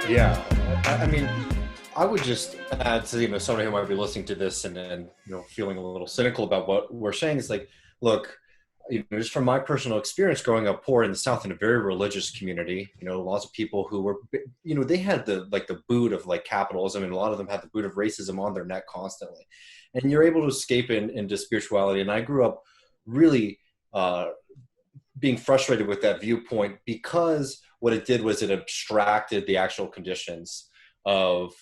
Yeah, I mean, I would just add to somebody who might be listening to this and feeling a little cynical about what we're saying is like, look, just from my personal experience growing up poor in the South in a very religious community, lots of people who were, they had the boot of like capitalism, and a lot of them had the boot of racism on their neck constantly, and you're able to escape into spirituality. And I grew up really being frustrated with that viewpoint because what it did was it abstracted the actual conditions of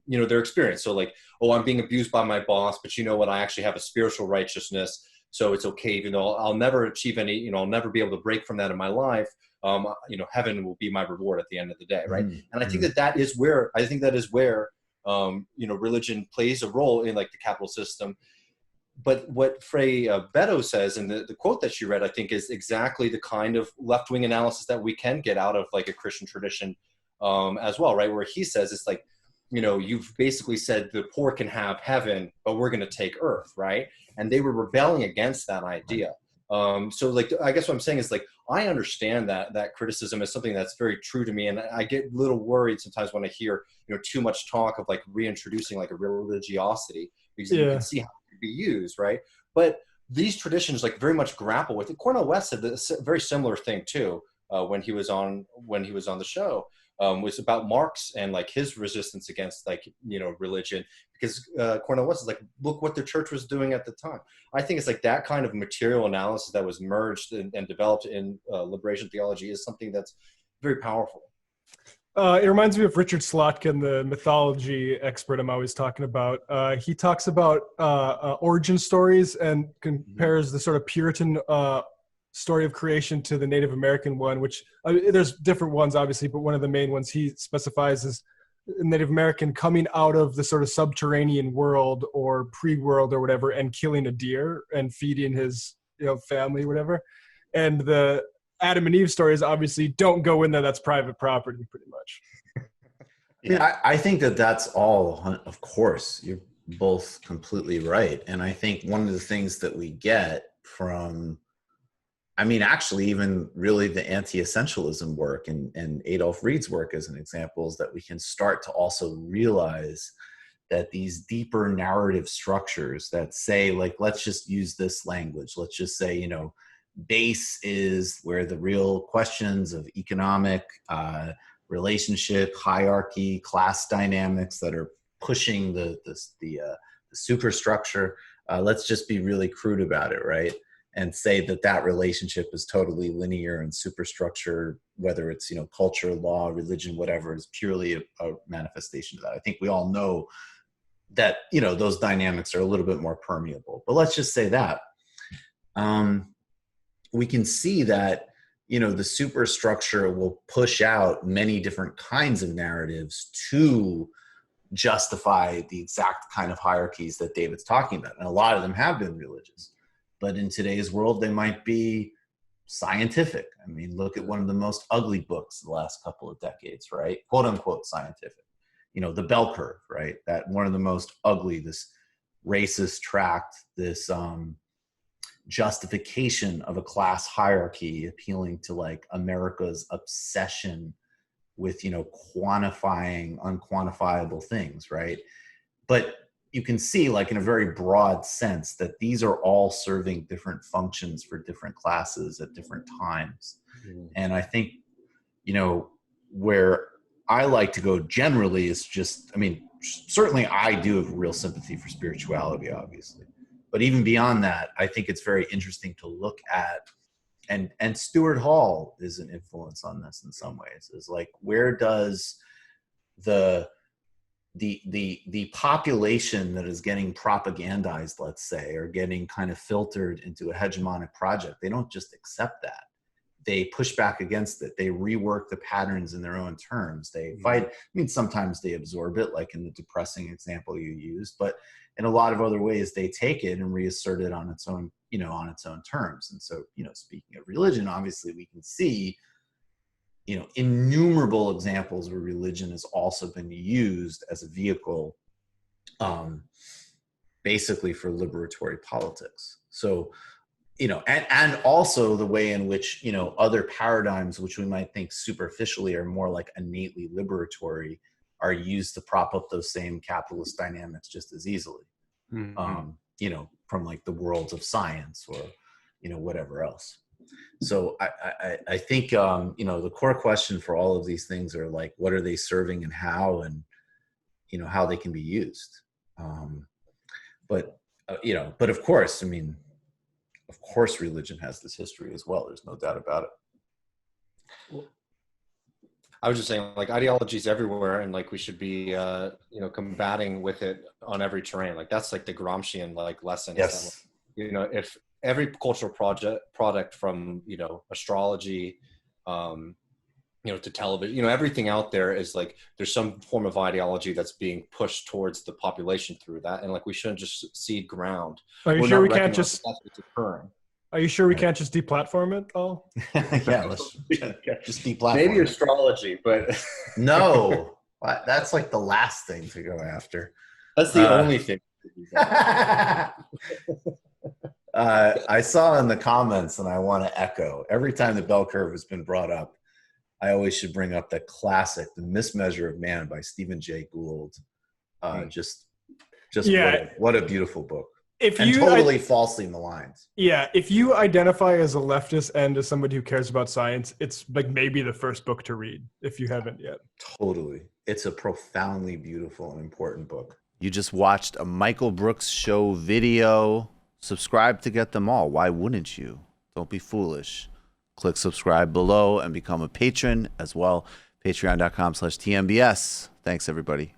their experience. So like, oh, I'm being abused by my boss, but you know what, I actually have a spiritual righteousness, so it's okay. Even though I'll never achieve any, I'll never be able to break from that in my life. Heaven will be my reward at the end of the day, right? Mm-hmm. And I think that is where religion plays a role in like the capital system. But what Frey Beto says in the quote that she read, I think, is exactly the kind of left-wing analysis that we can get out of like a Christian tradition as well, right? Where he says it's like, you've basically said the poor can have heaven, but we're going to take earth, right? And they were rebelling against that idea. So like, I guess what I'm saying is like, I understand that criticism is something that's very true to me. And I get a little worried sometimes when I hear, too much talk of like reintroducing like a religiosity, because you can see how it could be used, right? But these traditions like very much grapple with it. Cornel West said this very similar thing too when he was on the show. Was about Marx and like his resistance against like religion, because Cornel West is like, look what the church was doing at the time. I think it's like that kind of material analysis that was merged and developed in liberation theology is something that's very powerful. It reminds me of Richard Slotkin, the mythology expert I'm always talking about. He talks about origin stories and compares the sort of Puritan story of creation to the Native American one, which there's different ones, obviously, but one of the main ones he specifies is Native American coming out of the sort of subterranean world or pre-world or whatever and killing a deer and feeding his family, whatever. And the Adam and Eve story is obviously don't go in there, that's private property, pretty much. Yeah, I think that's all, of course, you're both completely right. And I think one of the things that we get from, actually, even really the anti-essentialism work and Adolf Reed's work as an example is that we can start to also realize that these deeper narrative structures that say, like, let's just use this language. Let's just say, base is where the real questions of economic relationship, hierarchy, class dynamics that are pushing the superstructure. Let's just be really crude about it, right? And say that relationship is totally linear and superstructure, whether it's, culture, law, religion, whatever, is purely a manifestation of that. I think we all know that, those dynamics are a little bit more permeable, but let's just say that. We can see that, the superstructure will push out many different kinds of narratives to justify the exact kind of hierarchies that David's talking about. And a lot of them have been religious. But in today's world, they might be scientific. Look at one of the most ugly books of the last couple of decades, right? Quote unquote scientific. The bell curve, right? That one of the most ugly, this racist tract, this justification of a class hierarchy appealing to like America's obsession with, quantifying unquantifiable things, right? But you can see, like, in a very broad sense, that these are all serving different functions for different classes at different times. Mm-hmm. And I think, where I like to go generally is just, certainly I do have real sympathy for spirituality, obviously. But even beyond that, I think it's very interesting to look at, and Stuart Hall is an influence on this in some ways, is like, where does the population that is getting propagandized, let's say, or getting kind of filtered into a hegemonic project, they don't just accept that. They push back against it. They rework the patterns in their own terms. They fight. Sometimes they absorb it, like in the depressing example you used, but in a lot of other ways, they take it and reassert it on its own, on its own terms. And so, speaking of religion, obviously we can see, innumerable examples where religion has also been used as a vehicle, basically for liberatory politics. So you know, and also the way in which, you know, other paradigms, which we might think superficially are more like innately liberatory, are used to prop up those same capitalist dynamics just as easily. You know, from like the worlds of science or, you know, whatever else. So I think, you know, the core question for all of these things are like, what are they serving and how, and, you know, how they can be used. You know, but of course, I mean, of course, religion has this history as well. There's no doubt about it. I was just saying, like, ideology's everywhere, and like we should be, you know, combating with it on every terrain. Like that's like the Gramscian like lesson. Yes. Is that, you know, if every cultural product from, you know, astrology, you know, to television, you know, everything out there is like there's some form of ideology that's being pushed towards the population through that, and like we shouldn't just cede ground. Are you We're sure not we can't recognizing just? that's what's occurring. Are you sure we can't just deplatform it all? Yeah, let's just deplatform. Maybe it. Astrology, but No, that's like the last thing to go after. That's the only thing. I saw in the comments, and I want to echo, every time the bell curve has been brought up, I always should bring up the classic, The Mismeasure of Man by Stephen Jay Gould. Just Yeah. what a beautiful book. If And you totally falsely maligned. Yeah, if you identify as a leftist and as somebody who cares about science, it's like maybe the first book to read if you haven't yet. Totally. It's a profoundly beautiful and important book. You just watched a Michael Brooks show video. Subscribe to get them all. Why wouldn't you? Don't be foolish. Click subscribe below and become a patron as well. Patreon.com/TMBS. Thanks, everybody.